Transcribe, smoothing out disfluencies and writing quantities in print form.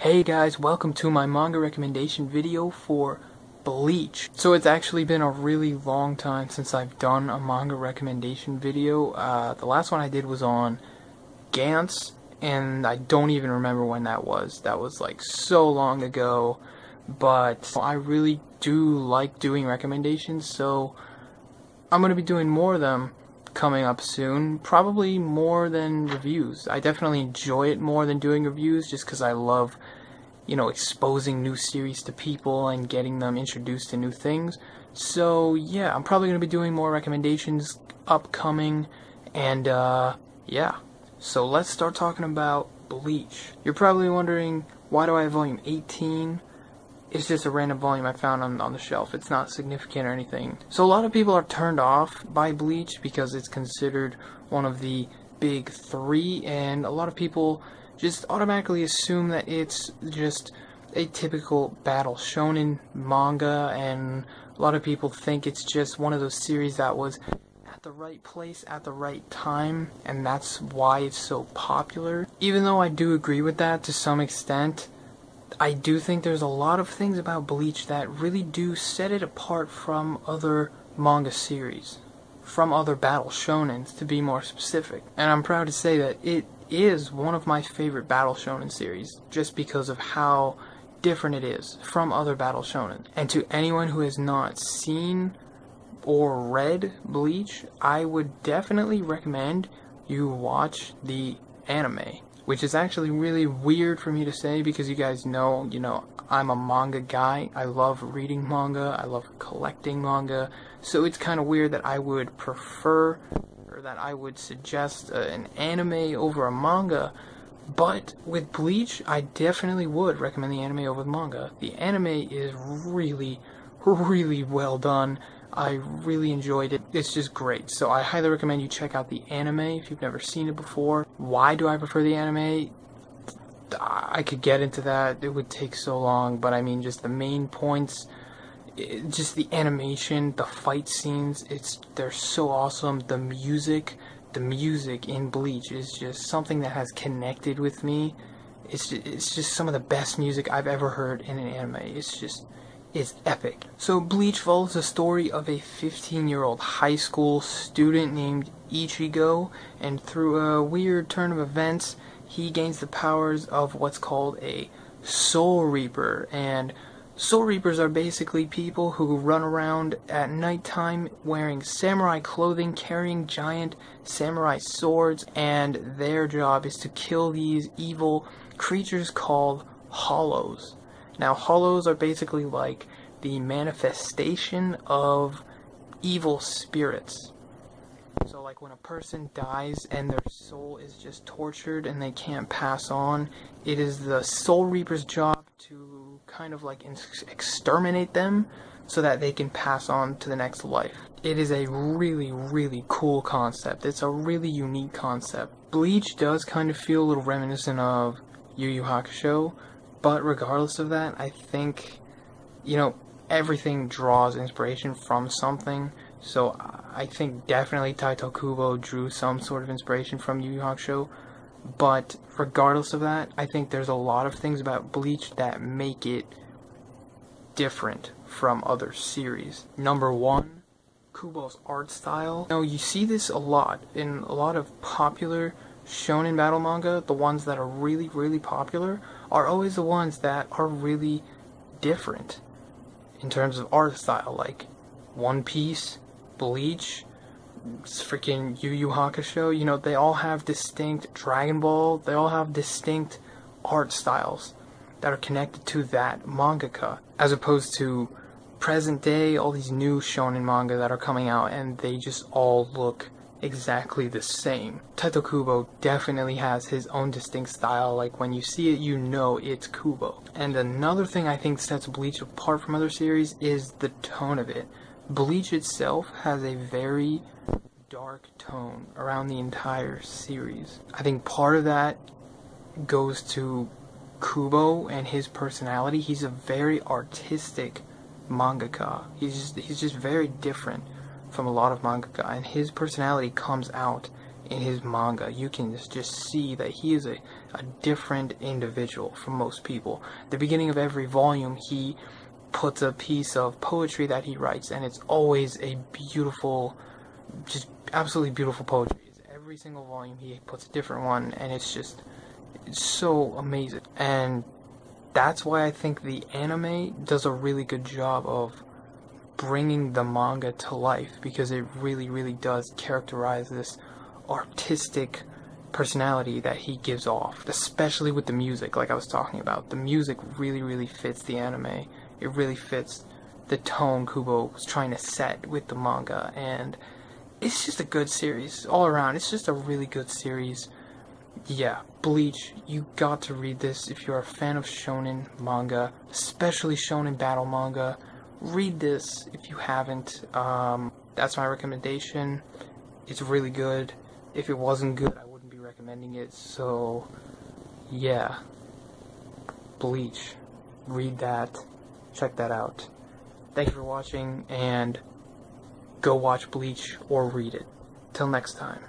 Hey guys, welcome to my manga recommendation video for Bleach. So it's actually been a really long time since I've done a manga recommendation video. The last one I did was on Gantz, and I don't even remember when that was. That was like so long ago, but I really do like doing recommendations, so I'm going to be doing more of them coming up soon, probably more than reviews. I definitely enjoy it more than doing reviews just because I love, exposing new series to people and getting them introduced to new things. So yeah, I'm probably going to be doing more recommendations upcoming, and yeah. So let's start talking about Bleach. You're probably wondering, why do I have volume 18? It's just a random volume I found on the shelf. It's not significant or anything. So a lot of people are turned off by Bleach because it's considered one of the big three, and a lot of people just automatically assume that it's just a typical battle shonen manga, and a lot of people think it's just one of those series that was at the right place at the right time, and that's why it's so popular. Even though I do agree with that to some extent, I do think there's a lot of things about Bleach that really do set it apart from other manga series, from other battle shonens to be more specific. And I'm proud to say that it is one of my favorite battle shonen series just because of how different it is from other battle shonen. And to anyone who has not seen or read Bleach, I would definitely recommend you watch the anime. Which is actually really weird for me to say because you guys know, I'm a manga guy. I love reading manga. I love collecting manga. So it's kind of weird that I would prefer, or that I would suggest an anime over a manga. But with Bleach, I definitely would recommend the anime over the manga. The anime is really, really well done. I really enjoyed it. It's just great. So I highly recommend you check out the anime if you've never seen it before. Why do I prefer the anime? I could get into that. It would take so long, but I mean just the main points, just the animation, the fight scenes, they're so awesome. The music in Bleach is just something that has connected with me. It's just some of the best music I've ever heard in an anime. It's epic. So Bleach follows the story of a 15-year-old high school student named Ichigo, and through a weird turn of events, he gains the powers of what's called a Soul Reaper. And Soul Reapers are basically people who run around at nighttime wearing samurai clothing, carrying giant samurai swords, and their job is to kill these evil creatures called hollows. Now, hollows are basically like the manifestation of evil spirits. So like when a person dies and their soul is just tortured and they can't pass on, it is the Soul Reaper's job to kind of like exterminate them so that they can pass on to the next life. It is a really, really cool concept. It's a really unique concept. Bleach does kind of feel a little reminiscent of Yu Yu Hakusho, but regardless of that, I think, everything draws inspiration from something. So I think definitely Taito Kubo drew some sort of inspiration from Yu Yu Hakusho. But regardless of that, I think there's a lot of things about Bleach that make it different from other series. Number one, Kubo's art style. You see this a lot in a lot of popular shonen battle manga. The ones that are really, really popular are always the ones that are really different in terms of art style, like One Piece, Bleach, freaking Yu Yu Hakusho. They all have distinct, Dragon Ball, they all have distinct art styles that are connected to that mangaka, as opposed to present day, all these new shonen manga that are coming out and they just all look exactly the same. Taito Kubo definitely has his own distinct style. Like when you see it, you know it's Kubo. And another thing I think sets Bleach apart from other series is the tone of it. Bleach itself has a very dark tone around the entire series. I think part of that goes to Kubo and his personality. He's a very artistic mangaka. He's just very different from a lot of mangaka, and his personality comes out in his manga, you can just see that he is a different individual from most people. At the beginning of every volume, he puts a piece of poetry that he writes, and it's always a beautiful, just absolutely beautiful poetry. Every single volume he puts a different one, and it's so amazing. And that's why I think the anime does a really good job of bringing the manga to life, because it really does characterize this artistic personality that he gives off, especially with the music. Like I was talking about, the music really fits the anime. It really fits the tone Kubo was trying to set with the manga, and it's just a good series all around. It's just a really good series. Yeah, Bleach, you got to read this if you're a fan of shonen manga, especially shonen battle manga. Read this if you haven't. That's my recommendation. It's really good. If it wasn't good, I wouldn't be recommending it. So, yeah, Bleach. Read that. Check that out. Thank you for watching, and go watch Bleach or read it. Till next time.